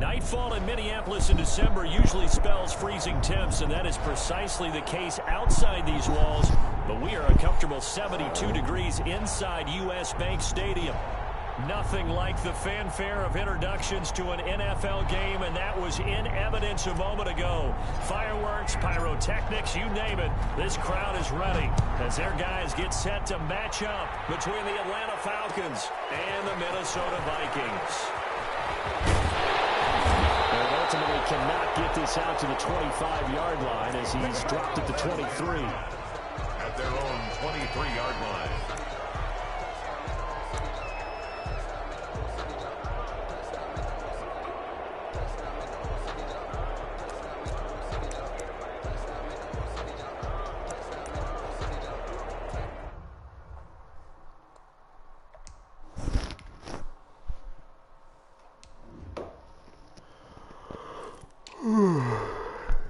Nightfall in Minneapolis in December usually spells freezing temps, and that is precisely the case outside these walls. But we are a comfortable 72 degrees inside U.S. Bank Stadium. Nothing like the fanfare of introductions to an NFL game, and that was in evidence a moment ago. Fireworks, pyrotechnics, you name it. This crowd is ready as their guys get set to match up between the Atlanta Falcons and the Minnesota Vikings. And ultimately cannot get this out to the 25-yard line as he's dropped at the 23. At their own 23-yard line.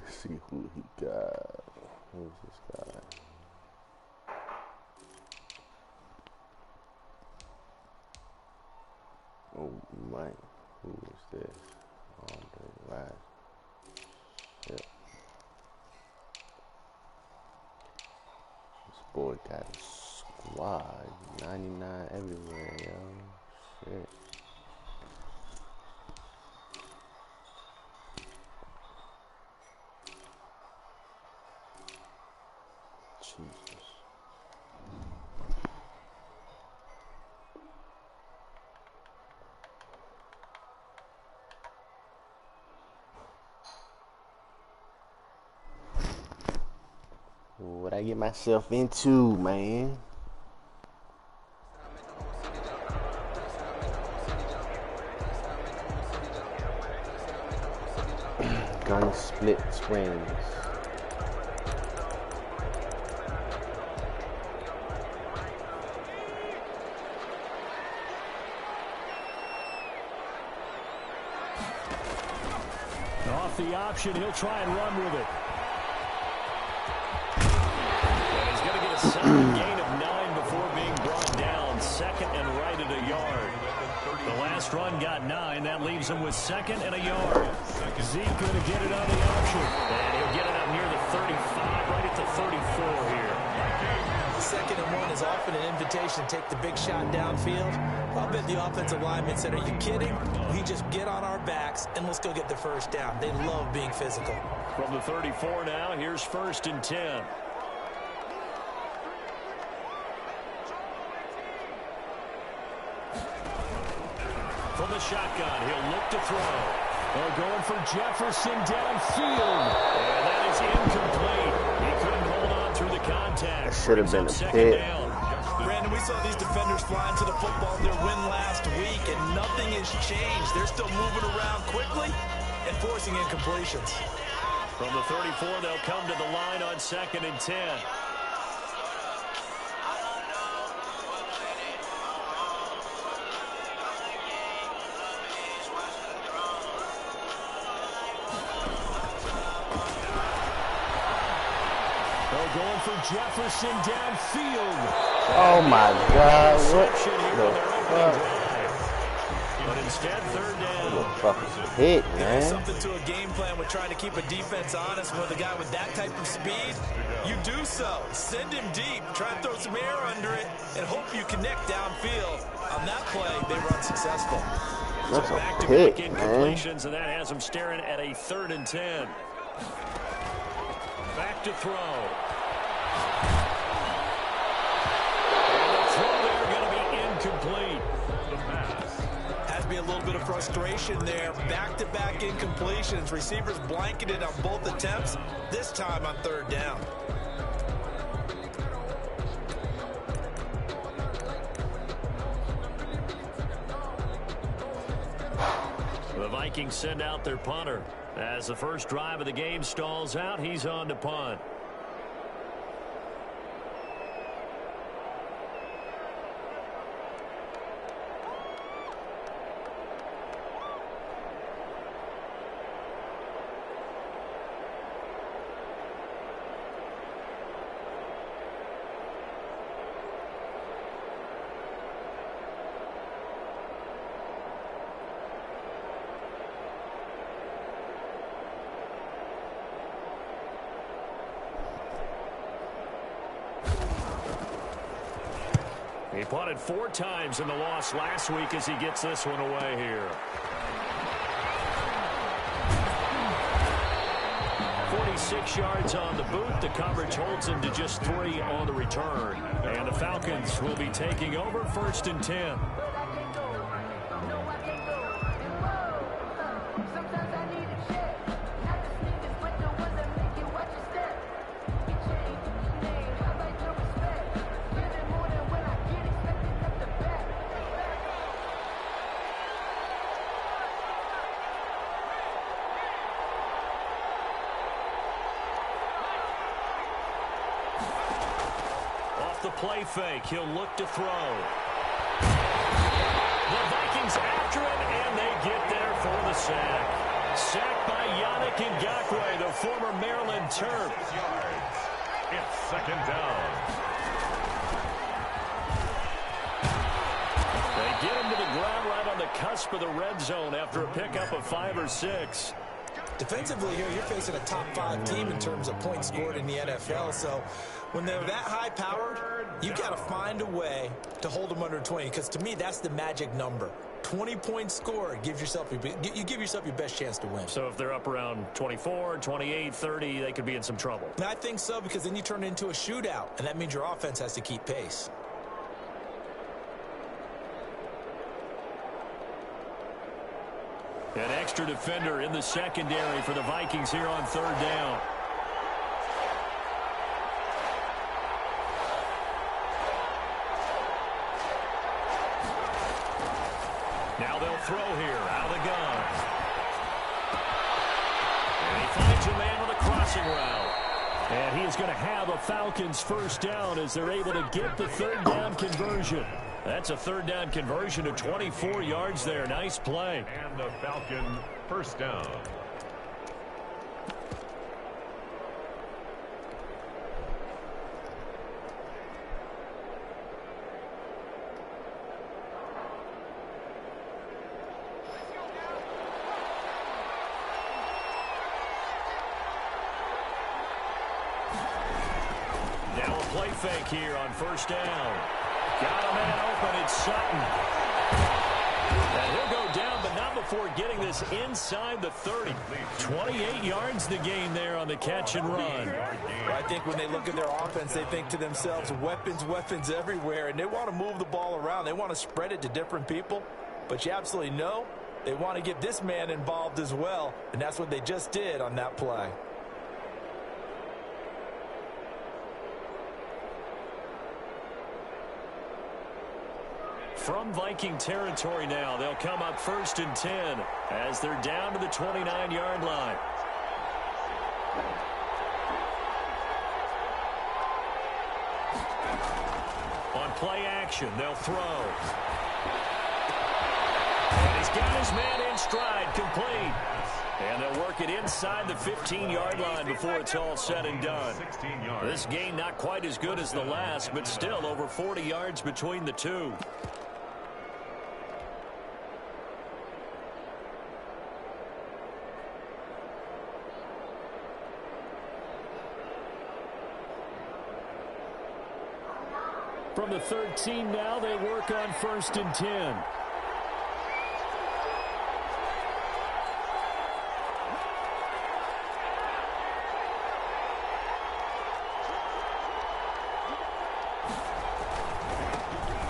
See who he got. Who's this guy? Oh man, who is this? Andre Last. Shit. This boy got a squad. 99 everywhere, yo. Shit. Jesus. What I get myself into, man? Gun split twins. Off the option, he'll try and run with it. And he's going to get a solid gain of 9 before being brought down. Second and right at a yard. The last run got 9. That leaves him with second and a yard. Zeke going to get it on the option. And he'll get it up near the 35, right at the 34 here. Second and 1 is often an invitation to take the big shot downfield. I'll bet the offensive lineman said, are you kidding? We just get on our backs and let's go get the first down. They love being physical. From the 34 now, here's first and 10. From the shotgun, he'll look to throw. They're going for Jefferson downfield. And that is incomplete. He couldn't hold on through the contact. That should have been a pick. Brandon, we saw these defenders flying to the football in their win last week, and nothing has changed. They're still moving around quickly and forcing incompletions. From the 34, they'll come to the line on second and 10. Going for Jefferson downfield. Oh my God! What the fuck? But instead, third down. What the fuck is a hit, man? There's something to a game plan with trying to keep a defense honest. With a guy with that type of speed, you do so. Send him deep. Try and throw some air under it, and hope you connect downfield. On that play, they were unsuccessful. That's so a back-to-back pick, incompletions, and that has them staring at a 3rd and 10. Back to throw. Incomplete. Has to be a little bit of frustration there. Back-to-back incompletions. Receivers blanketed on both attempts, this time on 3rd down. The Vikings send out their punter. As the first drive of the game stalls out, he's on to punt. He punted 4 times in the loss last week as he gets this one away here. 46 yards on the boot. The coverage holds him to just 3 on the return. And the Falcons will be taking over 1st and 10. The play fake. He'll look to throw. The Vikings after him, and they get there for the sack. Sacked by Yannick Ngakoue, the former Maryland Terp. It's 2nd down. They get him to the ground right on the cusp of the red zone after a pickup of 5 or 6. Defensively here, you're facing a top 5 team in terms of points scored in the NFL. So when they're that high-powered, you got to find a way to hold them under 20. Because to me, that's the magic number. 20 points scored, you give yourself your best chance to win. So if they're up around 24, 28, 30, they could be in some trouble. And I think so, because then you turn it into a shootout, and that means your offense has to keep pace. An extra defender in the secondary for the Vikings here on 3rd down. Now they'll throw here out of the gun. And he finds a man on the crossing route. And he is going to have a Falcons 1st down as they're able to get the 3rd down conversion. That's a 3rd down conversion of 24 yards there. Nice play. And the Falcon 1st down. Now a play fake here on 1st down. Got a man open. It's Sutton. And he'll go down, but not before getting this inside the 30. 28 yards the gain there on the catch and run. Well, I think when they look at their offense, they think to themselves, weapons everywhere, and they want to move the ball around. They want to spread it to different people, but you absolutely know they want to get this man involved as well, and that's what they just did on that play. From Viking territory now, they'll come up 1st and 10 as they're down to the 29-yard line. On play action, they'll throw. And he's got his man in stride, complete. And they'll work it inside the 15-yard line before it's all said and done. This gain not quite as good as the last, but still over 40 yards between the two. From the 13 now, they work on 1st and 10.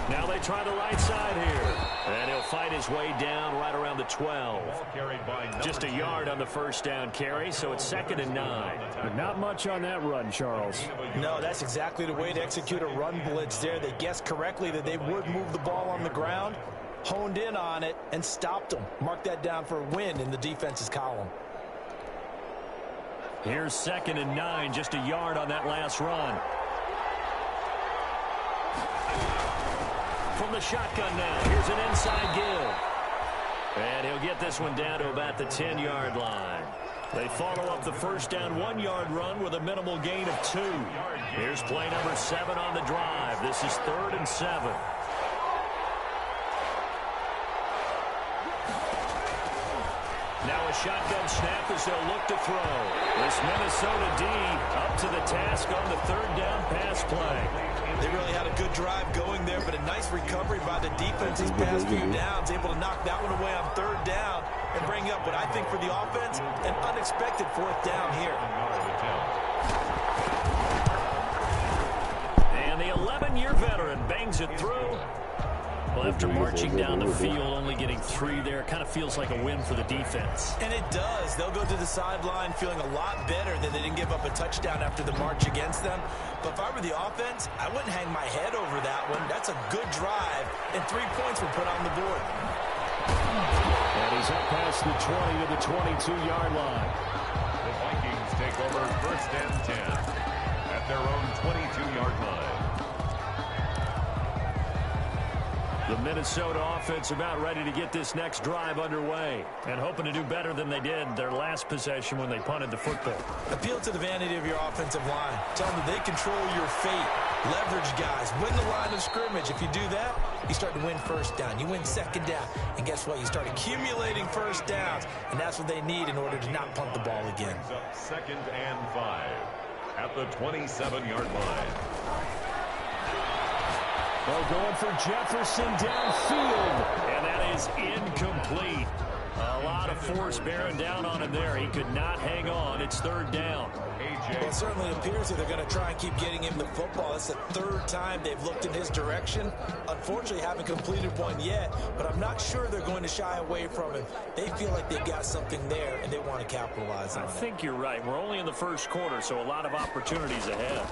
Now they try the right side here. And he'll fight his way down right around the 12. Just a yard on the 1st down carry, so it's 2nd and 9. But not much on that run, Charles. No, that's exactly the way to execute a run blitz there. They guessed correctly that they would move the ball on the ground, honed in on it, and stopped them. Mark that down for a win in the defense's column. Here's 2nd and 9, just a yard on that last run. From the shotgun now, here's an inside give. And he'll get this one down to about the 10-yard line. They follow up the 1st down 1-yard run with a minimal gain of 2. Here's play number 7 on the drive. This is 3rd and 7. Now a shotgun snap as they'll look to throw. This Minnesota D up to the task on the 3rd down pass play. They really had a good good drive going there, but a nice recovery by the defense these past few downs, able to knock that one away on third down and bring up what I think for the offense, an unexpected fourth down here. And the 11-year veteran bangs it through. Well, after marching down the field, only getting 3 there, kind of feels like a win for the defense. And it does. They'll go to the sideline feeling a lot better that they didn't give up a touchdown after the march against them. But if I were the offense, I wouldn't hang my head over that one. That's a good drive, and 3 points were put on the board. And he's up past the 20 to the 22-yard line. The Vikings take over 1st and 10 at their own 22-yard line. The Minnesota offense about ready to get this next drive underway and hoping to do better than they did their last possession when they punted the football. Appeal to the vanity of your offensive line. Tell them that they control your fate. Leverage guys. Win the line of scrimmage. If you do that, you start to win first down. You win second down. And guess what? You start accumulating first downs. And that's what they need in order to not punt the ball again. 2nd and 5 at the 27-yard line. Well, going for Jefferson downfield, and that is incomplete. A lot of force bearing down on him there. He could not hang on. It's 3rd down. Well, it certainly appears that they're going to try and keep getting him the football. It's the 3rd time they've looked in his direction. Unfortunately, haven't completed one yet, but I'm not sure they're going to shy away from him. They feel like they've got something there, and they want to capitalize on it. I think you're right. We're only in the 1st quarter, so a lot of opportunities ahead.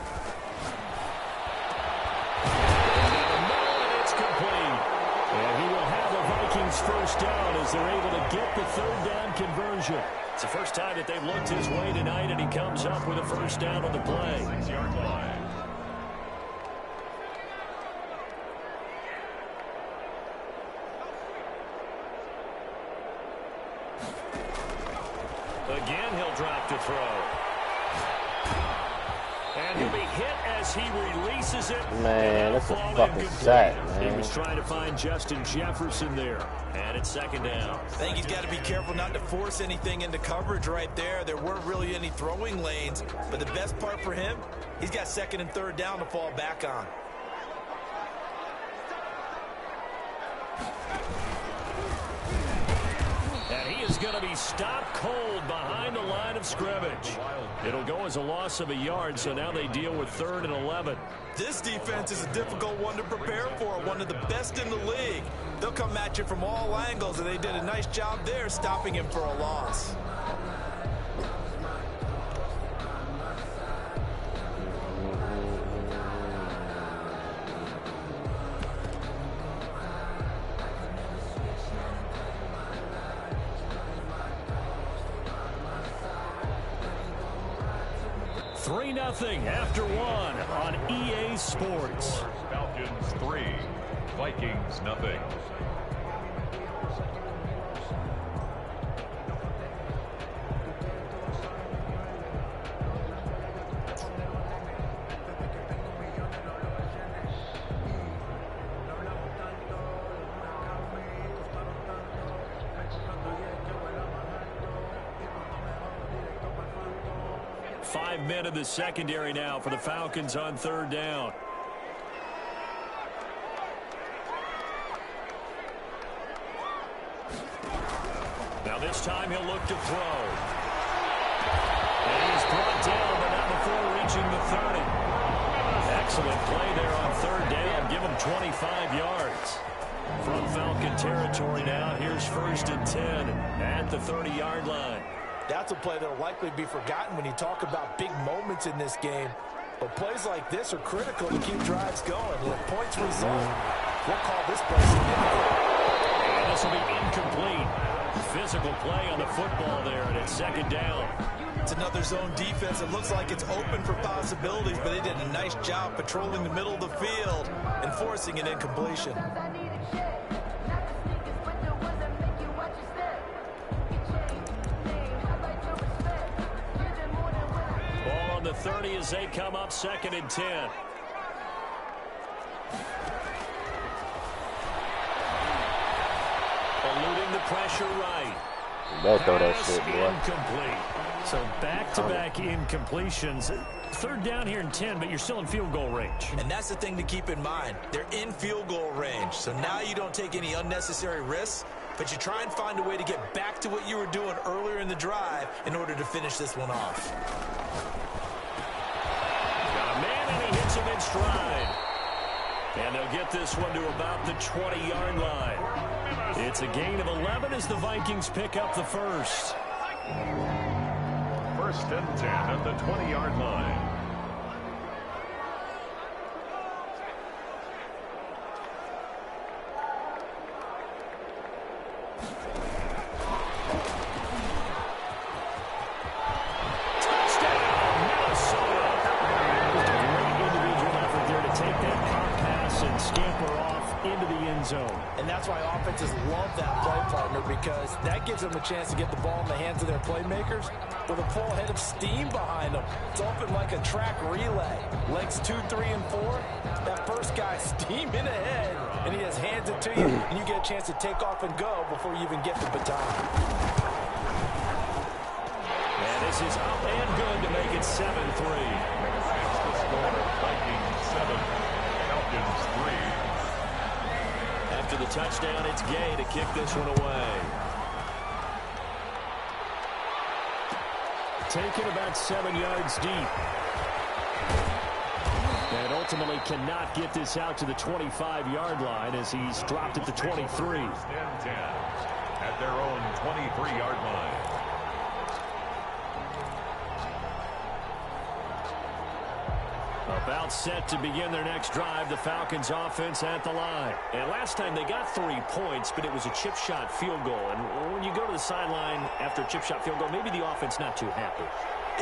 And he will have the Vikings 1st down as they're able to get the 3rd down conversion. It's the first time that they've looked his way tonight, and he comes up with a 1st down on the play. 6-yard line. Again, he'll drop to throw. And he'll be hit as he releases it. Man, that's a fucking sack, man. He was trying to find Justin Jefferson there. And it's 2nd down. I think he's got to be careful not to force anything into coverage right there. There weren't really any throwing lanes. But the best part for him, he's got 2nd and 3rd down to fall back on. And he is going to be stopped cold behind the line of scrimmage. It'll go as a loss of a yard, so now they deal with 3rd and 11. This defense is a difficult one to prepare for, one of the best in the league. They'll come at you from all angles, and they did a nice job there stopping him for a loss. Nothing after 1 on EA Sports. Falcons 3, Vikings nothing. Five men in the secondary now for the Falcons on 3rd down. Now this time he'll look to throw. And he's brought down, but not before reaching the 30. Excellent play there on 3rd down. Give him 25 yards. From Falcon territory now, here's 1st and 10 at the 30-yard line. That's a play that will likely be forgotten when you talk about big moments in this game. But plays like this are critical to keep drives going. And if points result, we'll call this play significant. And this will be incomplete. Physical play on the football there, and it's 2nd down. It's another zone defense. It looks like it's open for possibilities, but they did a nice job patrolling the middle of the field and forcing an incompletion. Ball on the 30 as they come up 2nd and 10. Eluding the pressure right. Better throw that shit, boy. Incomplete. So back-to-back incompletions. Third down here in 10, but you're still in field goal range. And that's the thing to keep in mind. They're in field goal range. So now you don't take any unnecessary risks, but you try and find a way to get back to what you were doing earlier in the drive in order to finish this one off. Got a man, and he hits him in stride. And they'll get this one to about the 20-yard line. It's a gain of 11 as the Vikings pick up the first. First and 10 at the 20-yard line. And that's why offenses love that play partner, because that gives them a chance to get the ball in the hands of their playmakers with a full head of steam behind them. It's open like a track relay. Legs 2, 3, and 4. That first guy steaming ahead, and he just hands it to you, and you get a chance to take off and go before you even get the baton. And this is up and good to make it 7-3. The score, Vikings 7, Falcons 3. After the touchdown, it's Gay to kick this one away. Taken about 7 yards deep. And ultimately cannot get this out to the 25-yard line as he's dropped at the 23. First and 10 at their own 23-yard line. About set to begin their next drive, the Falcons offense at the line. And last time they got 3 points, but it was a chip shot field goal. And when you go to the sideline after a chip shot field goal, maybe the offense not too happy.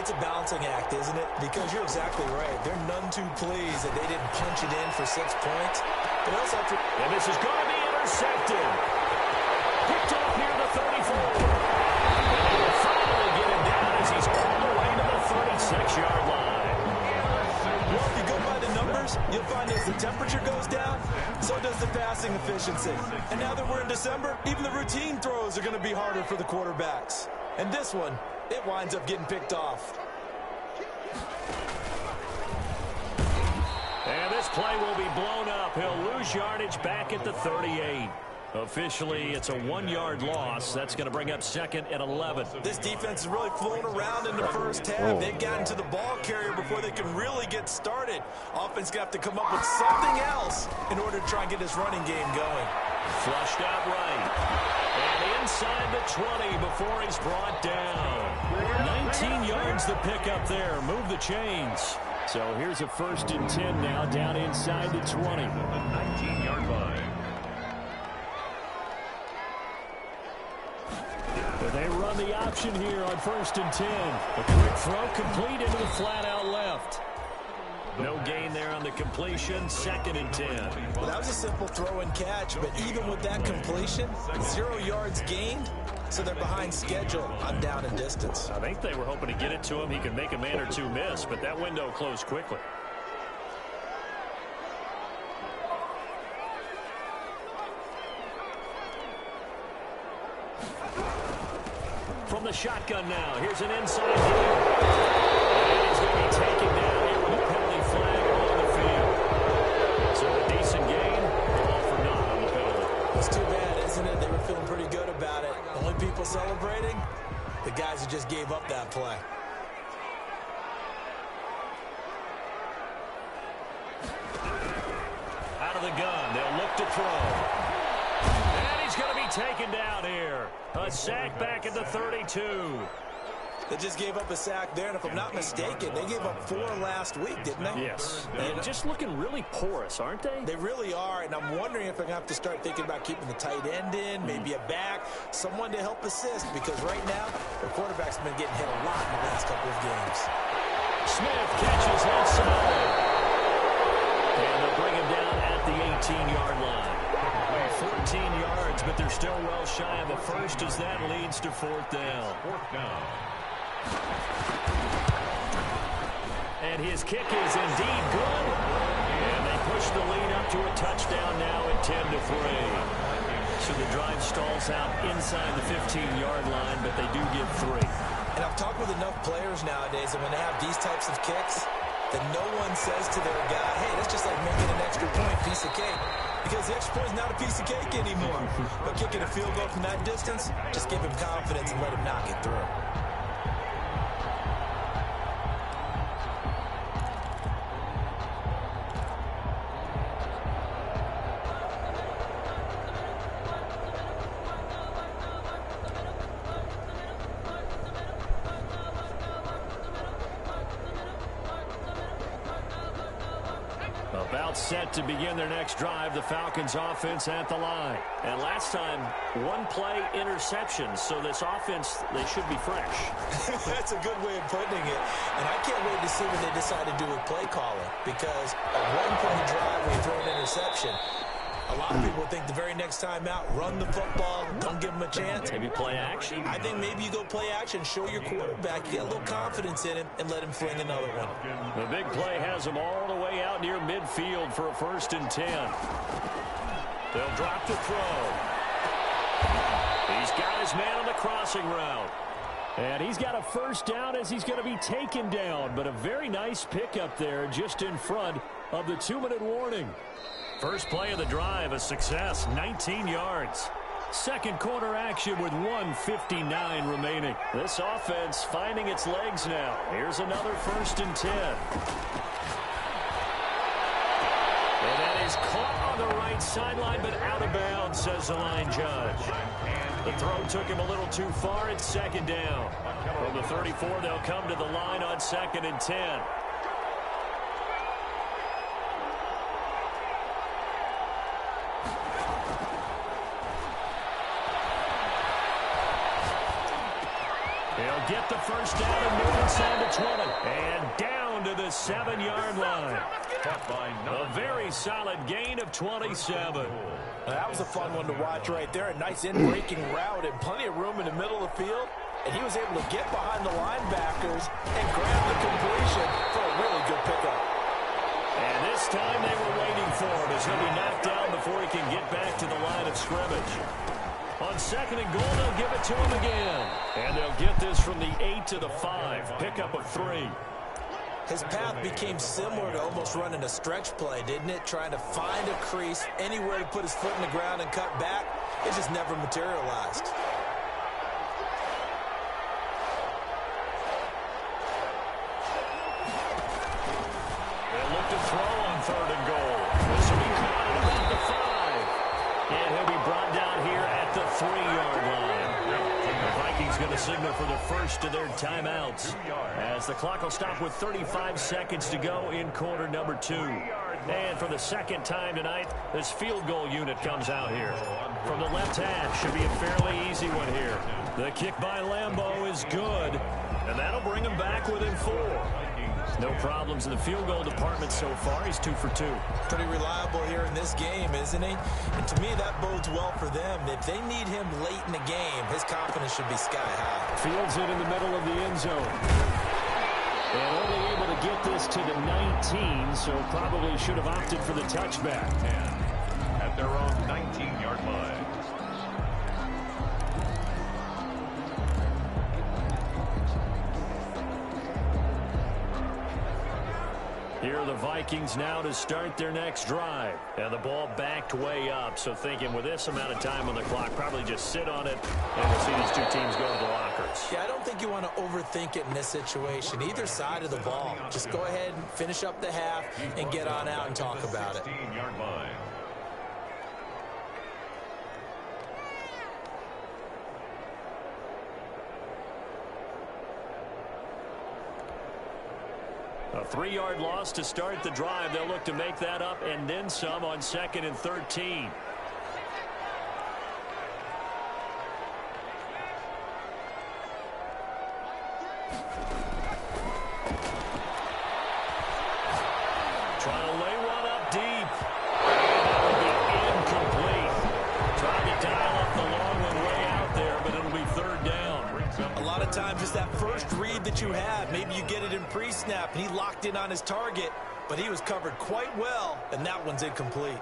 It's a balancing act, isn't it? Because you're exactly right. They're none too pleased that they didn't punch it in for 6 points. But also have to... And this is going to be intercepted. Picked off near the 34. And they will finally get him down as he's all the way to the 36-yard line. Well, if you go by the numbers, you'll find as the temperature goes down, so does the passing efficiency. And now that we're in December, even the routine throws are going to be harder for the quarterbacks. And this one, it winds up getting picked off. And this play will be blown up. He'll lose yardage back at the 38. Officially, it's a 1-yard loss. That's going to bring up second and 11. This defense is really flown around in the first half. They've gotten to the ball carrier before they can really get started. Offense got to come up with something else in order to try and get this running game going. Flushed out right. And inside the 20 before he's brought down. 19 yards the pick up there. Move the chains. So here's a first and 10 now down inside the 20. The 19-yard line. They run the option here on first and 10. A quick throw complete into the flat out left. No gain there on the completion. Second and 10. Well, that was a simple throw and catch, but even with that completion, 0 yards gained, so they're behind schedule on down and distance. I think they were hoping to get it to him. He could make a man or two miss, but that window closed quickly. From the shotgun now, here's an inside hit. And he's going to be taken down here with a penalty flag on the field. So a decent gain, all for naught on the penalty. It's too bad, isn't it? They were feeling pretty good about it. Only people celebrating, the guys who just gave up that play. Out of the gun, they'll look to throw. And he's going to be taken down here. A sack back at the 32. They just gave up a sack there, and if I'm not mistaken, they gave up 4 last week, didn't they? Yes. And just looking really porous, aren't they? They really are, and I'm wondering if I'm going to have to start thinking about keeping the tight end in, maybe a back, someone to help assist, because right now, the quarterback's been getting hit a lot in the last couple of games. Smith catches left side. And they'll bring him down at the 18-yard line. 14 yards, but they're still well shy of the first as that leads to fourth down. And his kick is indeed good. And they push the lead up to a touchdown now at 10-3. So the drive stalls out inside the 15-yard line, but they do get 3. And I've talked with enough players nowadays that when they have these types of kicks, that no one says to their guy, hey, that's just like making an extra point, piece of cake. Because the extra point is not a piece of cake anymore. But kicking a field goal from that distance, just give him confidence and let him knock it through. About set to begin their next drive, the Falcons offense at the line. And last time, one play interception, so this offense, they should be fresh. That's a good way of putting it. And I can't wait to see what they decide to do with play calling, because a one-play drive where you throw an interception, a lot of people think the very next time out, run the football, don't give them a chance. Maybe play action. I think maybe you go play action, show your quarterback, you get a little confidence in him, and let him fling another one. The big play has him all the way out near midfield for a 1st and 10. They'll drop to throw. He's got his man on the crossing route. And he's got a 1st down as he's going to be taken down. But a very nice pickup there just in front of the 2-minute warning. First play of the drive, a success, 19 yards. Second quarter action with 1:59 remaining. This offense finding its legs now. Here's another 1st and 10. And that is caught on the right sideline, but out of bounds, says the line judge. The throw took him a little too far. It's 2nd down. From the 34, they'll come to the line on 2nd and 10. He'll get the 1st down and move inside the 20. And down to the 7-yard line. A very solid gain of 27. That was a fun one to watch right there. A nice in-breaking route and plenty of room in the middle of the field. And he was able to get behind the linebackers and grab the completion for a really good pickup. And this time they were waiting for him as he'll be knocked down before he can get back to the line of scrimmage. On 2nd and goal, they'll give it to him again. And they'll get this from the 8 to the 5. Pickup of 3. His path became similar to almost running a stretch play, didn't it? Trying to find a crease, anywhere to put his foot in the ground and cut back. It just never materialized. They'll look to throw on 3rd and goal. This will be caught at about the 5. And he'll be brought down here at the 3-yard line. The Vikings going to signal for the first of their timeouts as the clock will stop with 35 seconds to go in quarter number 2. And for the 2nd time tonight, this field goal unit comes out here. From the left half, should be a fairly easy one here. The kick by Lambeau is good, and that'll bring him back within 4. No problems in the field goal department so far. He's 2 for 2. Pretty reliable here in this game, isn't he? And to me, that bodes well for them. If they need him late in the game, his confidence should be sky high. Fields it in the middle of the end zone. And only able to get this to the 19, so probably should have opted for the touchback. 10 at their own 19-yard line. Here are the Vikings now to start their next drive. And the ball backed way up. So thinking with this amount of time on the clock, probably just sit on it. And we'll see these two teams go to the lockers. Yeah, I don't think you want to overthink it in this situation. Either side of the ball. Just go ahead and finish up the half and get on out and talk about it. 16-yard line. A 3-yard loss to start the drive. They'll look to make that up and then some on 2nd and 13. Trying to lay one up deep. That will be incomplete. Trying to dial up the long one way out there, but it'll be 3rd down. A lot of times it's that first read that you have. Maybe you get it in pre-snap, and he locked in on his target, but he was covered quite well, and that one's incomplete.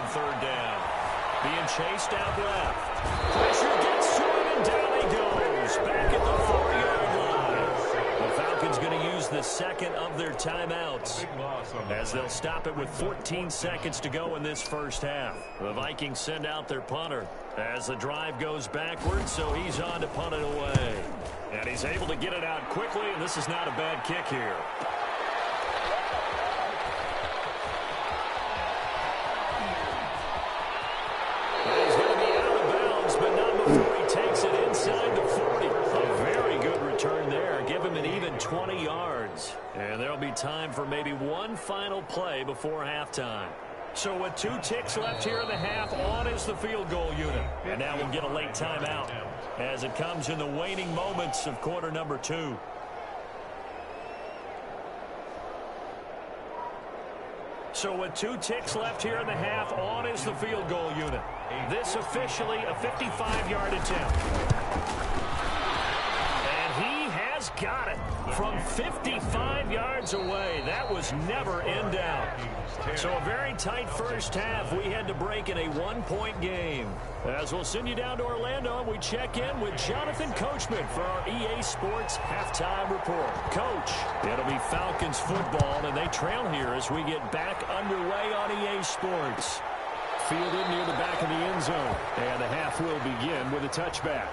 third down. Being chased out left. Pressure gets to him, and down he goes. Back at the 4-yard line. The Falcons going to use the second of their timeouts as they'll stop it with 14 seconds to go in this first half. The Vikings send out their punter as the drive goes backwards, so he's on to punt it away. And he's able to get it out quickly, and this is not a bad kick here. He's going to be out of bounds, but not before he takes it inside the 40. A very good return there. Give him an even 20 yards. And there'll be time for maybe one final play before halftime. So with 2 ticks left here in the half, on is the field goal unit. And now we'll get a late timeout as it comes in the waning moments of quarter number 2. So with 2 ticks left here in the half, on is the field goal unit. This officially a 55-yard attempt. And he has got it from 55 yards away. That was never in doubt. So a very tight first half. We had to break in a 1-point game. As we'll send you down to Orlando, we check in with Jonathan Coachman for our EA Sports Halftime Report. Coach, it'll be Falcons football, and they trail here as we get back underway on EA Sports. Fielded near the back of the end zone, and the half will begin with a touchback.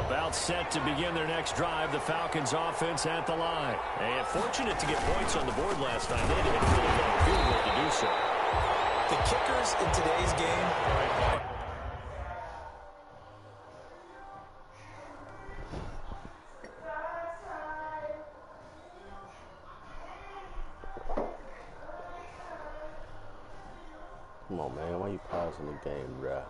About set to begin their next drive, the Falcons offense at the line. And fortunate to get points on the board last time. They didn't really long field goal to do so. The kickers in today's game. Come on, man. Why you pausing the game, bruh?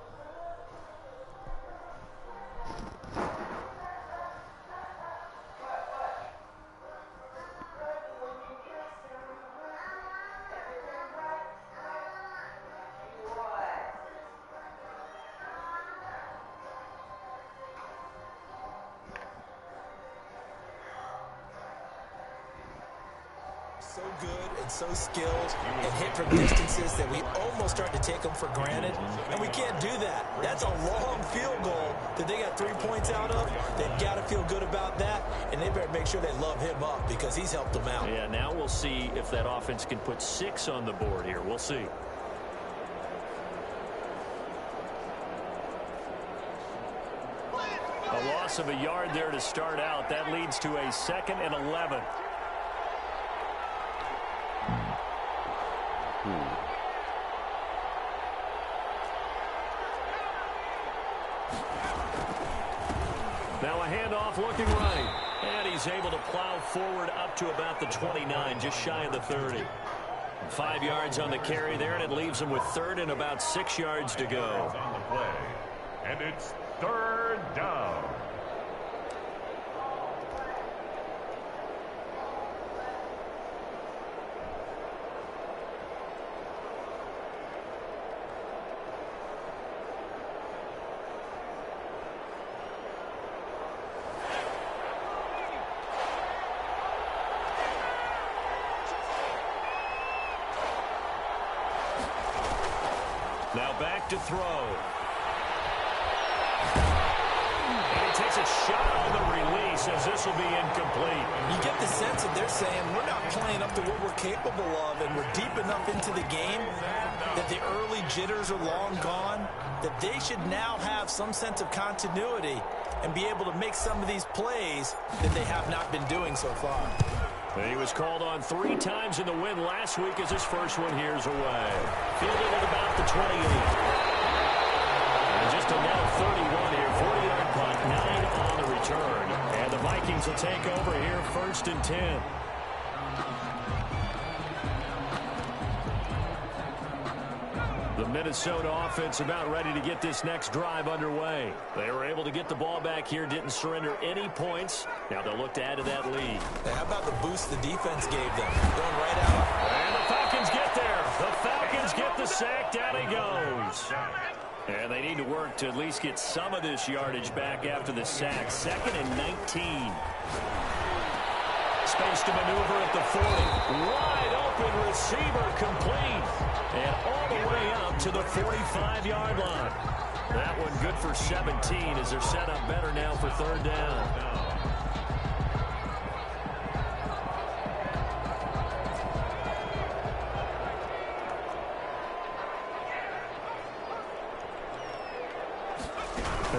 So good and so skilled and hit from distances that we almost start to take them for granted, and we can't do that. That's a long field goal that they got 3 points out of. They've got to feel good about that, and they better make sure they love him up because he's helped them out. Yeah, now we'll see if that offense can put 6 on the board here. We'll see. A loss of a yard there to start out. That leads to a 2nd and 11. Now a handoff looking right. And he's able to plow forward up to about the 29, just shy of the 30. 5 yards on the carry there, and it leaves him with 3rd and about 6 yards to go. On the play. And it's 3rd down. Now back to throw. And he takes a shot on the release as this will be incomplete. You get the sense that they're saying we're not playing up to what we're capable of, and we're deep enough into the game that the early jitters are long gone, that they should now have some sense of continuity and be able to make some of these plays that they have not been doing so far. He was called on 3 times in the win last week as his first one here's away. Fielded at about the 28. And just a net of 31 here. 40-yard punt, 9 on the return. And the Vikings will take over here 1st and 10. The Minnesota offense about ready to get this next drive underway. They were able to get the ball back here, didn't surrender any points. Now they'll look to add to that lead. Hey, how about the boost the defense gave them? Going right out. And the Falcons get there. The Falcons get the sack. Down he goes. And they need to work to at least get some of this yardage back after the sack. 2nd and 19. space to maneuver at the 40. Wide open receiver complete. And all the way up to the 45-yard line. That one good for 17 as they're set up better now for third down.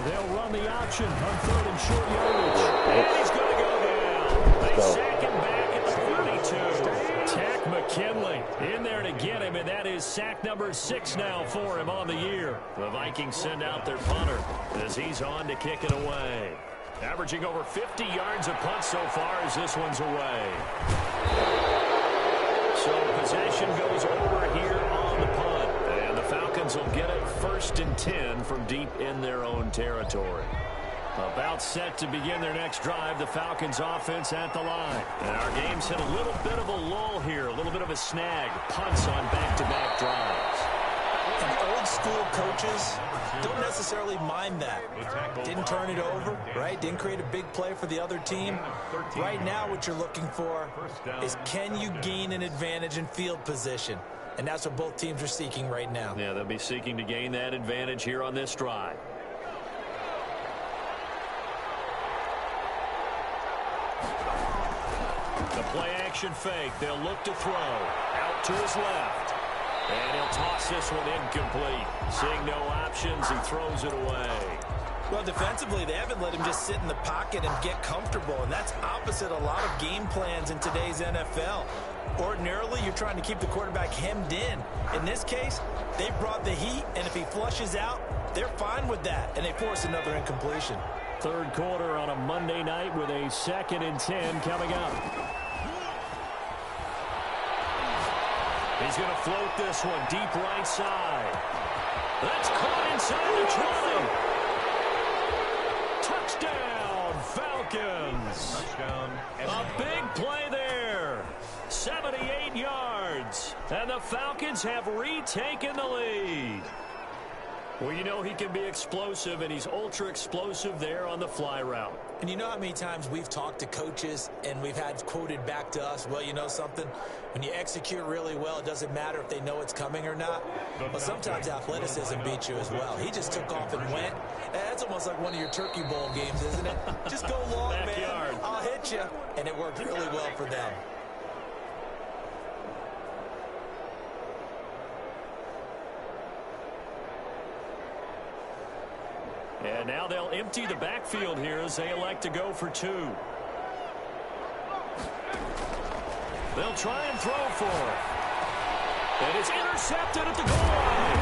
They'll run the option on third and short yardage. And he's going to go down. They sack him back at the 42. Tack McKinley in there to get him, and that is sack number 6 now for him on the year. The Vikings send out their punter as he's on to kick it away. Averaging over 50 yards a punt so far as this one's away. So possession goes over here on the punt. And the Falcons will get it 1st and 10 from deep in their own territory. About set to begin their next drive, the Falcons offense at the line. And our game's hit a little bit of a lull here, a little bit of a snag. Punts on back-to-back drives. And old-school coaches don't necessarily mind that. Didn't turn it over, right? Didn't create a big play for the other team. Right now what you're looking for is can you gain an advantage in field position? And that's what both teams are seeking right now. Yeah, they'll be seeking to gain that advantage here on this drive. The play-action fake. They'll look to throw. Out to his left. And he'll toss this one incomplete. Seeing no options, he throws it away. Well, defensively, they haven't let him just sit in the pocket and get comfortable, and that's opposite a lot of game plans in today's NFL. Ordinarily, you're trying to keep the quarterback hemmed in. In this case, they brought the heat, and if he flushes out, they're fine with that, and they force another incompletion. Third quarter on a Monday night with a 2nd and 10 coming up. He's going to float this one deep right side. That's caught inside the 20. Touchdown, Falcons. Touchdown. A big play there. 78 yards. And the Falcons have retaken the lead. Well, you know he can be explosive, and he's ultra-explosive there on the fly route. And you know how many times we've talked to coaches and we've had quoted back to us, well, you know something? When you execute really well, it doesn't matter if they know it's coming or not. But sometimes athleticism beats you as well. He just took off and went. That's almost like one of your Turkey Bowl games, isn't it? Just go long, man. I'll hit you. And it worked really well for them. And now they'll empty the backfield here as they elect to go for 2. They'll try and throw for it. And it's intercepted at the goal line.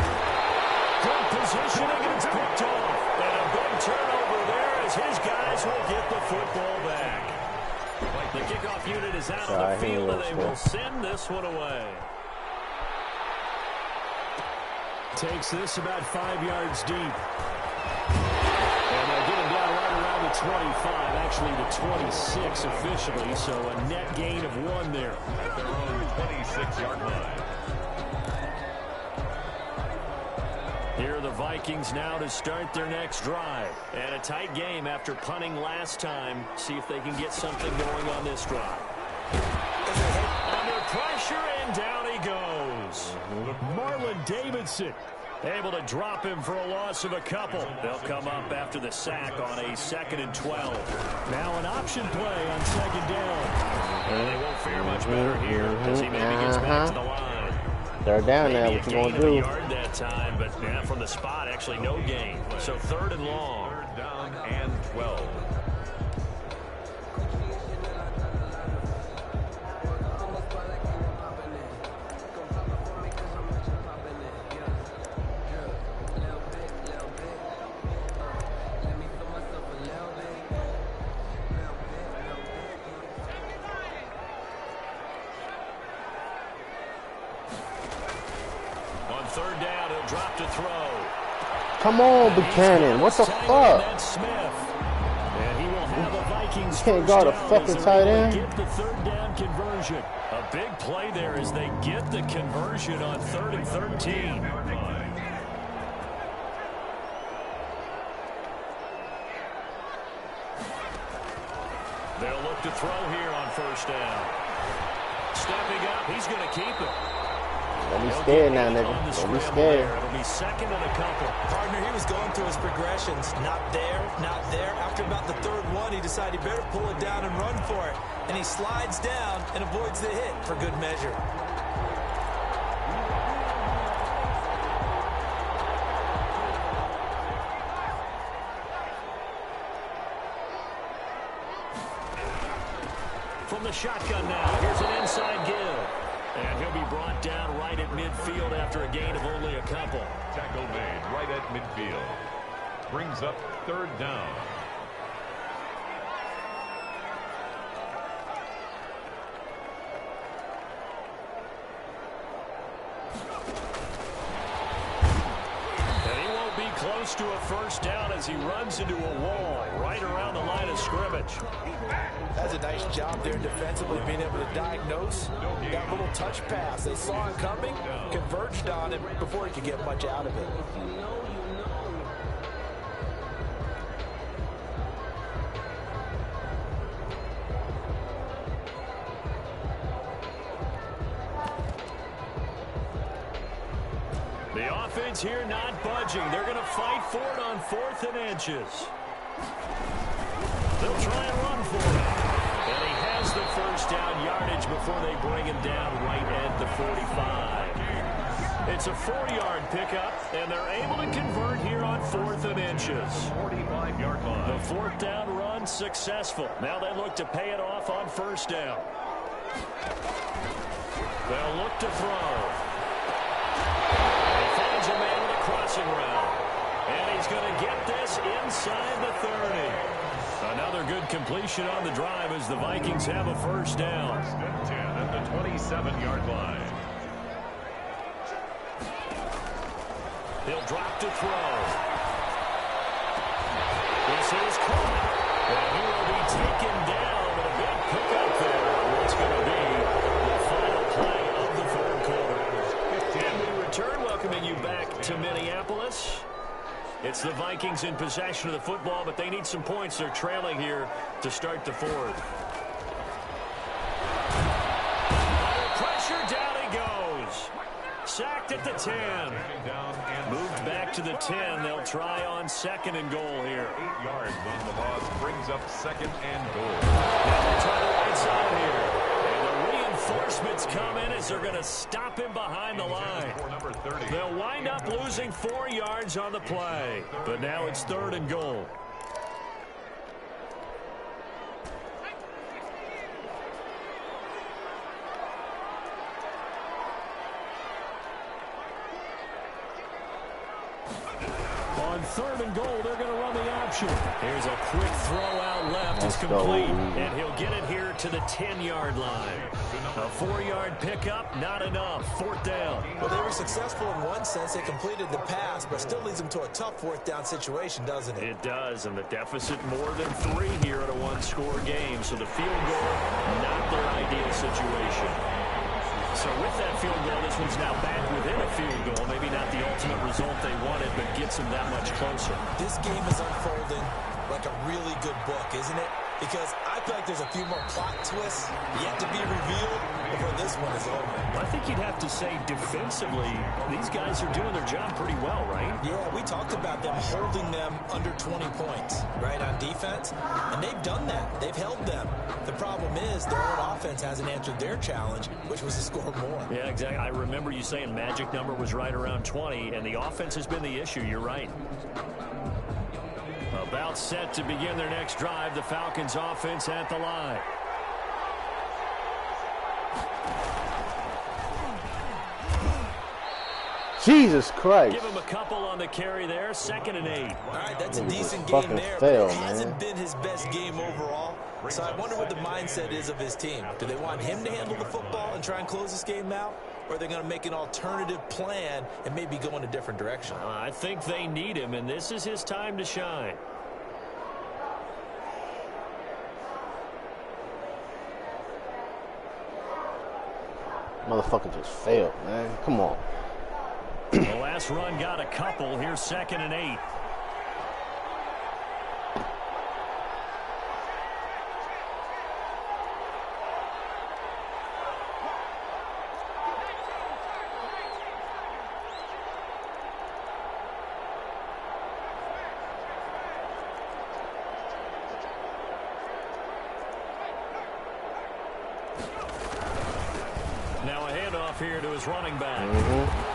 Good positioning, and it's picked off. And a big turnover there as his guys will get the football back. The kickoff unit is out on the field, and they will send this one away. Takes this about 5 yards deep. And they'll get him down right around the 25, actually the 26 officially, so a net gain of 1 there. At their own 26-yard line. Here are the Vikings now to start their next drive. And a tight game after punting last time. See if they can get something going on this drive. Under pressure, and down he goes. Marlon Davidson able to drop him for a loss of a couple. They'll come up after the sack on a 2nd and 12. Now an option play on 2nd down. And they won't fare much better here as he maybe gets back to the line. They're down now. What you gonna do? Yard that time, but yeah, from the spot, actually no gain. So 3rd and long. 3rd down and 12. Third down, he'll drop to throw. Come on, Buchanan. What the fuck? And he will have the Vikings. You can't guard a fucking tight end. Get the 3rd down conversion. A big play there as they get the conversion on 3rd and 13. They'll look to throw here on first down. Stepping up, he's going to keep it. Don't be scared now, nigga. Don't be scared. It'll be second and a couple. Partner, he was going through his progressions. Not there, not there. After about the third one, he decided he better pull it down and run for it. And he slides down and avoids the hit for good measure. From the shotgun now, here's an inside give. And he'll be brought down right at midfield after a gain of only a couple. Tackle made right at midfield. Brings up third down. And he won't be close to a first down as he runs into a wall right around the line of scrimmage. That's a nice job there defensively, being able to diagnose that little touch pass. They saw it coming, converged on it before he could get much out of it. The offense here not budging. They're going to fight for it on 4th and inches. They'll try and run for it. And he has the first down yardage before they bring him down right at the 45. It's a 4-yard pickup, and they're able to convert here on 4th and inches. 45-yard line. The 4th down run successful. Now they look to pay it off on first down. They'll look to throw. He finds a man with a crossing route. And he's going to get this inside the 30. Another good completion on the drive as the Vikings have a first down. 10 at the 27-yard line. He'll drop to throw. This is caught. And he will be taken down. And a big pickup there. What's going to be the final play of the 4th quarter. And we return, welcoming you back to Minneapolis. It's the Vikings in possession of the football, but they need some points. They're trailing here to start the 4th. Under pressure, down he goes. Sacked at the 10. Moved back to the 10. They'll try on 2nd and goal here. 8 yards on the loss brings up 2nd and goal. Now they try the right side here. Reinforcements come in as they're going to stop him behind the line. They'll wind up losing 4 yards on the play. But now it's 3rd and goal. On 3rd and goal, they're going to run the option. Here's a quick throw out left. It's complete. And he'll get it here to the 10-yard line. A 4-yard pickup, not enough. 4th down. Well, they were successful in one sense. They completed the pass, but still leads them to a tough 4th down situation, doesn't it? It does, and the deficit more than 3 here in a one-score game. So the field goal, not their ideal situation. So with that field goal, this one's now back within a field goal. Maybe not the ultimate result they wanted, but gets them that much closer. This game is unfolding like a really good book, isn't it? Because I feel like there's a few more plot twists yet to be revealed before this one is over. I think you'd have to say defensively, these guys are doing their job pretty well, right? Yeah, we talked about them holding them under 20 points, right, on defense. And they've done that. They've held them. The problem is their own offense hasn't answered their challenge, which was to score more. Yeah, exactly. I remember you saying magic number was right around 20, and the offense has been the issue. You're right. About set to begin their next drive, the Falcons offense at the line. Jesus Christ. Give him a couple on the carry there. 2nd and 8. All right, that's a decent game there, but it hasn't been his best game overall. So I wonder what the mindset is of his team. Do they want him to handle the football and try and close this game out? Or are they going to make an alternative plan and maybe go in a different direction? I think they need him, and this is his time to shine. Motherfucker just failed, man. Come on. The last run got a couple. Here's 2nd and 8. now a handoff here to his running back.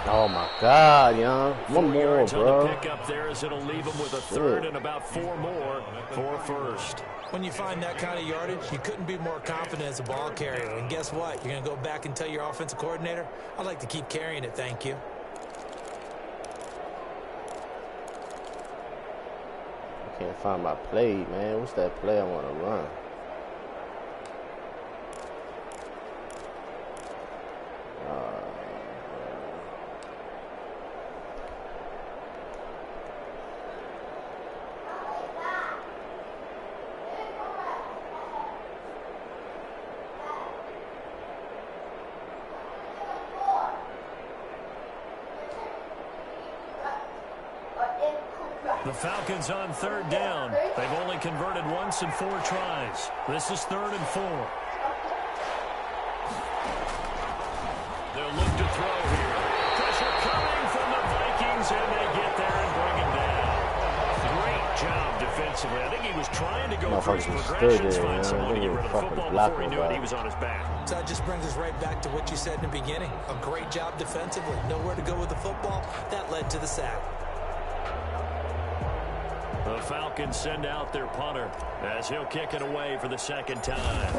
Oh, my God, young. One more, yards bro. on the pick up there as it'll leave him with a third and about 4 more for a first. When you find that kind of yardage, you couldn't be more confident as a ball carrier. And guess what? You're going to go back and tell your offensive coordinator, I'd like to keep carrying it, thank you. I can't find my play, man. What's that play I want to run? The Falcons on third down. They've only converted once in 4 tries. This is 3rd and 4. They'll look to throw here. Pressure coming from the Vikings, and they get there and bring him down. Great job defensively. I think he was trying to go through his progressions, find someone to get rid of the football before he knew it. He was on his back. So that just brings us right back to what you said in the beginning. A great job defensively. Nowhere to go with the football. That led to the sack. The Falcons send out their punter as he'll kick it away for the 2nd time.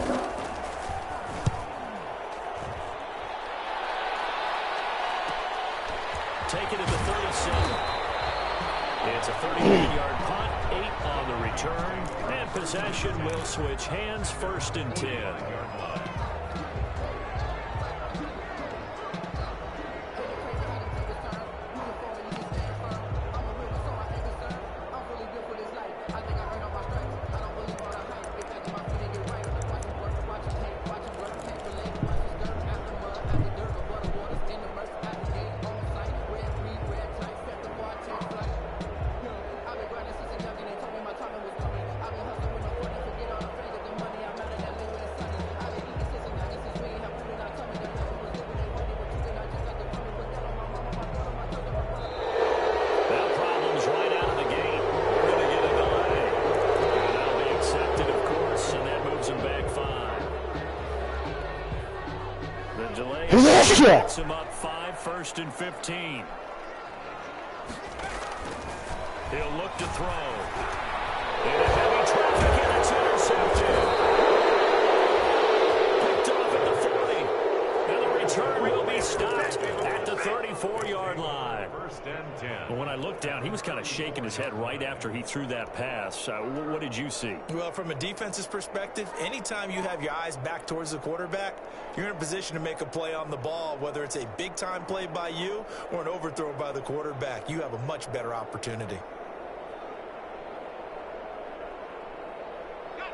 Take it at the 37. It's a 39-yard punt, 8 on the return, and possession will switch hands, 1st and 10. Picks him up 5, 1st and 15. He'll look to throw. In a heavy traffic, and it's intercepted. Picked off at the 40. And the return will be stopped at the 34-yard line. 1st and 10. But when I looked down, he was kind of shaking his head right after he threw that pass. What did you see? Well, from a defense's perspective, anytime you have your eyes back towards the quarterback, you're in a position to make a play on the ball, whether it's a big-time play by you or an overthrow by the quarterback. You have a much better opportunity.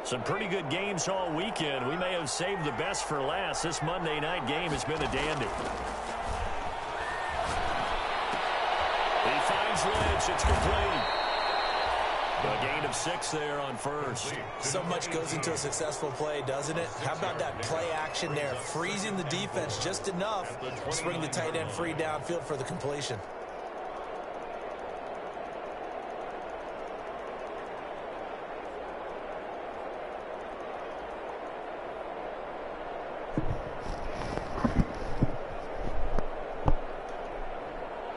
Some pretty good games all weekend. We may have saved the best for last. This Monday night game has been a dandy. He finds Lynch. It's complete. A gain of 6 there on 1st. So much goes into a successful play, doesn't it? How about that play action there? Freezing the defense just enough to bring the tight end free downfield for the completion.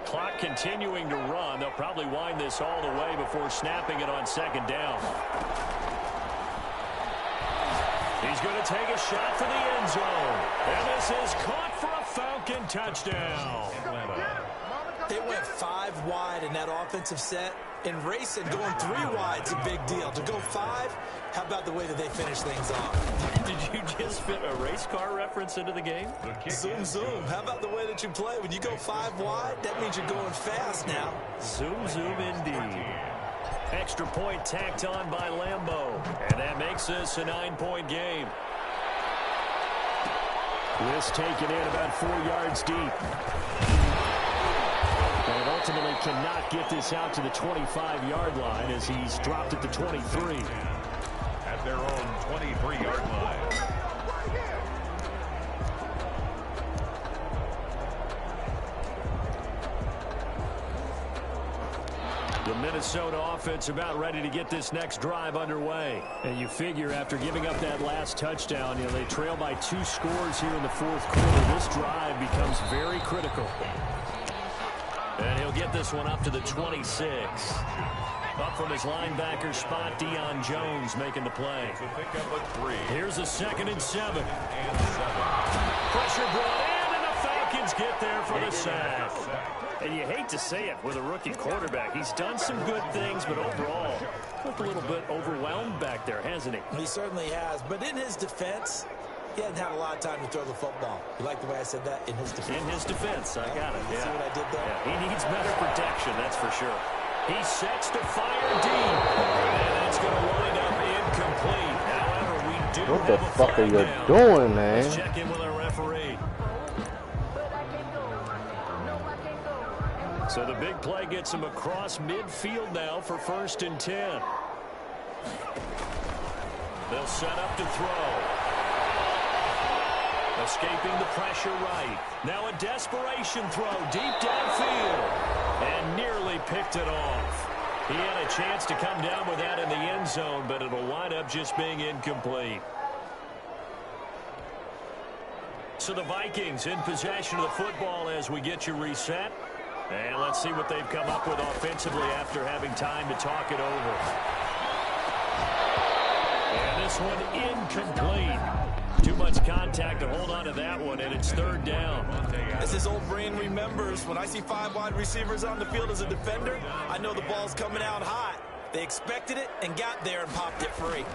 Clock continuing to run. They'll probably wind this all the way before snapping it on 2nd down. He's going to take a shot for the end zone. And this is caught for a Falcon touchdown. They went 5 wide in that offensive set. And racing, going 3 wide is a big deal. To go 5, how about the way that they finish things off? Did you just fit a race car reference into the game? Zoom, zoom. How about the way that you play? When you go 5 wide, that means you're going fast now. Zoom, zoom indeed. Extra point tacked on by Lambeau. And that makes this a 9-point game. This taken in about 4 yards deep. And ultimately cannot get this out to the 25-yard line as he's dropped at the 23. At their own 23-yard line. The Minnesota offense about ready to get this next drive underway. And you figure after giving up that last touchdown, they trail by 2 scores here in the fourth quarter. This drive becomes very critical. And he'll get this one up to the 26. Up from his linebacker spot, Deion Jones making the play. Here's a 2nd and 7. Pressure brought in, and the Falcons get there for the sack. And you hate to say it with a rookie quarterback. He's done some good things, but overall, looked a little bit overwhelmed back there, hasn't he? He certainly has. But in his defense, he hadn't had a lot of time to throw the football. You like the way I said that? In his defense. In his defense, I got it. See what I did there? Yeah, he needs better protection, that's for sure. He sets to fire deep. And that's going to wind up incomplete. However, we do What the have a fuck are flag you down. doing, man? Let's check in with our referee. So the big play gets him across midfield now for 1st and 10. They'll set up to throw. Escaping the pressure right. Now a desperation throw deep downfield. And nearly picked it off. He had a chance to come down with that in the end zone, but it'll wind up just being incomplete. So the Vikings in possession of the football as we get you reset. And let's see what they've come up with offensively after having time to talk it over. And this one incomplete. Too much contact to hold on to that one, and it's 3rd down. As his old brain remembers, when I see 5 wide receivers on the field as a defender, I know the ball's coming out hot. They expected it and got there and popped it free.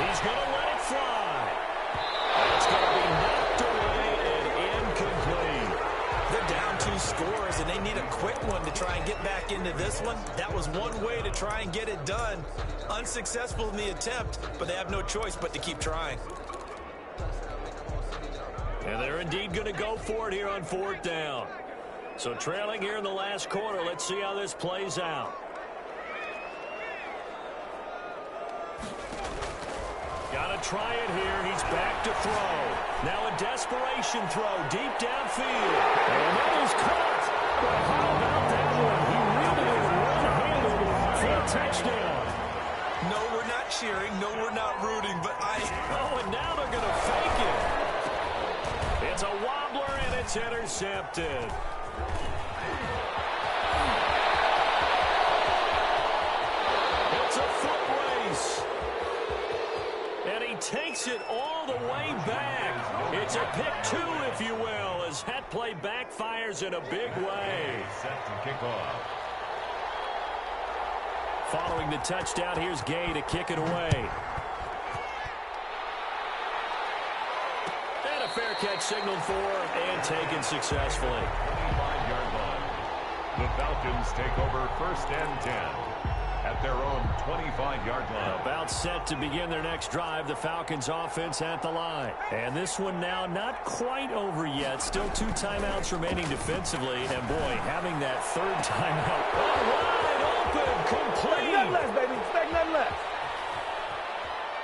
He's going to let it fly. It's going to be knocked away and incomplete. They're down 2 scores, and they need a quick one to try and get back into this one. That was one way to try and get it done. Unsuccessful in the attempt, but they have no choice but to keep trying. And they're indeed going to go for it here on 4th down. So trailing here in the last quarter, let's see how this plays out. Got to try it here. He's back to throw. Now a desperation throw deep downfield. And that is caught. But how about that one? He really is one-handed for a touchdown. No, we're not cheering. No, we're not rooting. But Oh, and now they're going to fake it. It's a wobbler, and it's intercepted. It's a foot race. And he takes it all the way back. It's a pick 2, if you will, as that play backfires in a big way. Set to kick off. Following the touchdown, here's Gay to kick it away. And a fair catch signaled for and taken successfully. 25-yard line. The Falcons take over 1st and 10 at their own 25-yard line. About set to begin their next drive. The Falcons offense at the line. And this one now not quite over yet. Still 2 timeouts remaining defensively. And boy, having that 3rd timeout. Wide open, complete. Expect nothing less, baby. Expect nothing less.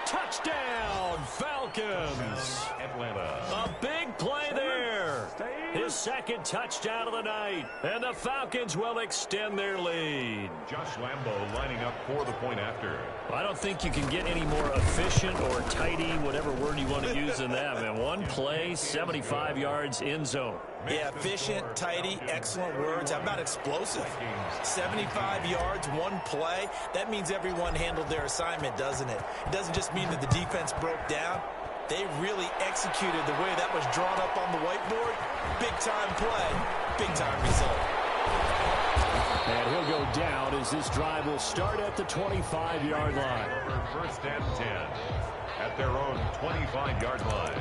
Touchdown, Falcons. Atlanta. A big play there. His 2nd touchdown of the night. And the Falcons will extend their lead. Josh Lambo lining up for the point after. I don't think you can get any more efficient or tidy, whatever word you want to use in that, man. One play, 75 yards in zone. yeah, efficient, tidy, excellent words. How about explosive? 75 yards, 1 play. That means everyone handled their assignment, doesn't it? It doesn't just mean that the defense broke down. They really executed the way that was drawn up on the whiteboard. Big-time play, big-time result. And he'll go down as this drive will start at the 25-yard line. 1st and 10 at their own 25-yard line.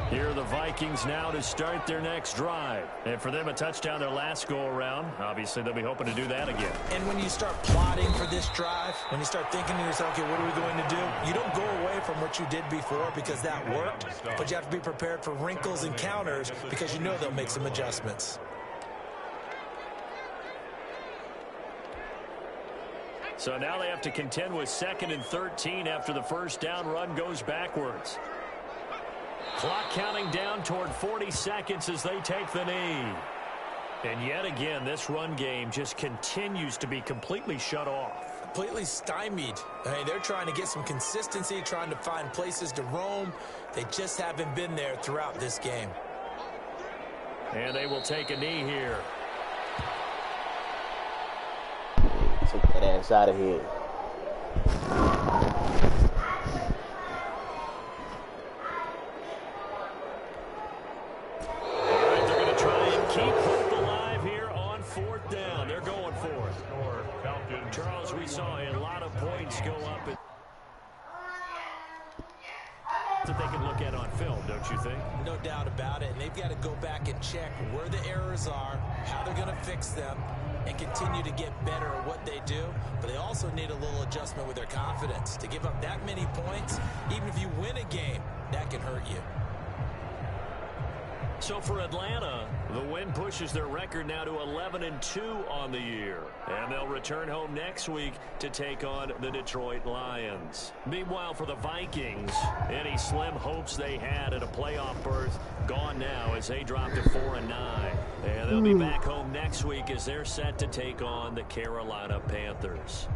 Here are the Vikings now to start their next drive. And for them, a touchdown their last go-around. Obviously, they'll be hoping to do that again. And when you start plotting for this drive, when you start thinking to yourself, okay, what are we going to do? You don't go away from what you did before because that worked, but you have to be prepared for wrinkles and counters because you know they'll make some adjustments. So now they have to contend with 2nd and 13 after the first down run goes backwards. Clock counting down toward 40 seconds as they take the knee. And yet again, this run game just continues to be completely shut off. Completely stymied. I mean, they're trying to get some consistency, trying to find places to roam. They just haven't been there throughout this game. And they will take a knee here. Take that ass out of here. All right, they're going to try and keep hope alive here on 4th down. They're going for it. Charles, we saw a lot of points go up that they can look at on film, don't you think? No doubt about it. And they've got to go back and check where the errors are, how they're going to fix them, and continue to get better at what they do. But they also need a little adjustment with their confidence. To give up that many points, even if you win a game, that can hurt you. So for Atlanta, the win pushes their record now to 11-2 on the year. And they'll return home next week to take on the Detroit Lions. Meanwhile, for the Vikings, any slim hopes they had at a playoff berth gone now as they drop to 4-9. And they'll be back home next week as they're set to take on the Carolina Panthers.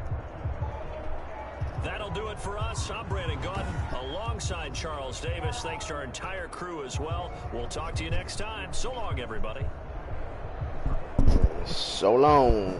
That'll do it for us. I'm Brandon Gaudin alongside Charles Davis. Thanks to our entire crew as well. We'll talk to you next time. So long, everybody. So long.